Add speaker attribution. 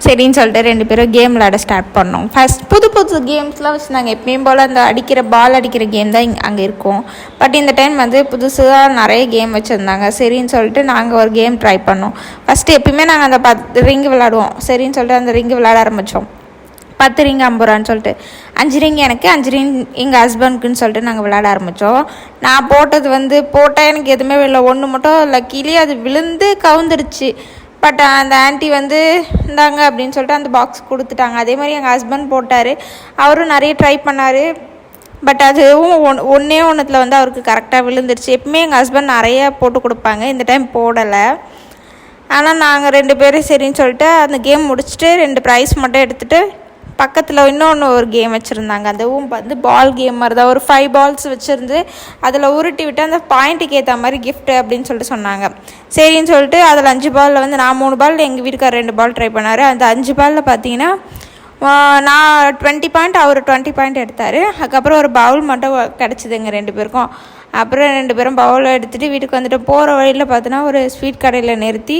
Speaker 1: சரின்னு சொல்லிட்டு 2 பேரும் கேம் விளையாட ஸ்டார்ட் பண்ணோம். ஃபஸ்ட் புது புது கேம்ஸ்லாம் வச்சுருந்தாங்க. எப்பயும் போல் அந்த பால் அடிக்கிற கேம் தான் அங்கே இருக்கும். பட் இந்த டைம் வந்து புதுசாக நிறைய கேம் வச்சுருந்தாங்க. சரின்னு சொல்லிட்டு நாங்கள் ஒரு கேம் ட்ரை பண்ணோம். ஃபஸ்ட்டு எப்பயுமே நாங்கள் அந்த 10 ரிங்கு விளையாடுவோம். சரின்னு சொல்லிட்டு அந்த ரிங்கு விளையாட ஆரம்பித்தோம். 10 ரிங் 50 ரூபான்னு சொல்லிட்டு 5 ரிங் எனக்கு 5 ரிங் எங்கள் ஹஸ்பண்டுக்குன்னு சொல்லிட்டு நாங்கள் விளையாட ஆரம்பித்தோம். நான் போட்டால் எனக்கு எதுவுமே இல்லை. ஒன்று மட்டும் லக்கிலி அது விழுந்து கவுந்துடுச்சு. பட் அந்த ஆண்டி வந்து இந்தாங்க அப்படின்னு சொல்லிட்டு அந்த பாக்ஸ் கொடுத்துட்டாங்க. அதே மாதிரி எங்கள் ஹஸ்பண்ட் போட்டார். அவரும் நிறைய ட்ரை பண்ணார். பட் அதுவும் ஒன்றுத்தில் வந்து அவருக்கு கரெக்டாக விழுந்துருச்சு. எப்பவுமே எங்கள் ஹஸ்பண்ட் நிறைய போட்டு கொடுப்பாங்க. இந்த டைம் போடலை. ஆனால் நாங்கள் 2 பேரும் சரின்னு சொல்லிட்டு அந்த கேம் முடிச்சுட்டு 2 ப்ரைஸ் மட்டும் எடுத்துகிட்டு பக்கத்தில் இன்னொன்று ஒரு கேம் வச்சுருந்தாங்க. அதுவும் வந்து பால் கேம் மாதிரி தான். ஒரு 5 பால்ஸ் வச்சுருந்து அதில் உருட்டி விட்டு அந்த பாயிண்ட்டுக்கு ஏற்ற மாதிரி கிஃப்ட்டு அப்படின்னு சொல்லிட்டு சொன்னாங்க. சரின்னு சொல்லிட்டு அதில் 5 பாலில் வந்து நான் 3 பால், எங்கள் வீட்டுக்கார் 2 பால் ட்ரை பண்ணார். அந்த 5 பாலில் பார்த்தீங்கன்னா நான் 20 பாயிண்ட், அவர் 20 பாயிண்ட் எடுத்தார். அதுக்கப்புறம் ஒரு பவுல் மட்டும் கிடச்சிதுங்க 2 பேருக்கும். அப்புறம் 2 பேரும் பவுலை எடுத்துகிட்டு வீட்டுக்கு வந்துட்டு போகிற வழியில் பார்த்தோன்னா ஒரு ஸ்வீட் கடையில் நிறுத்தி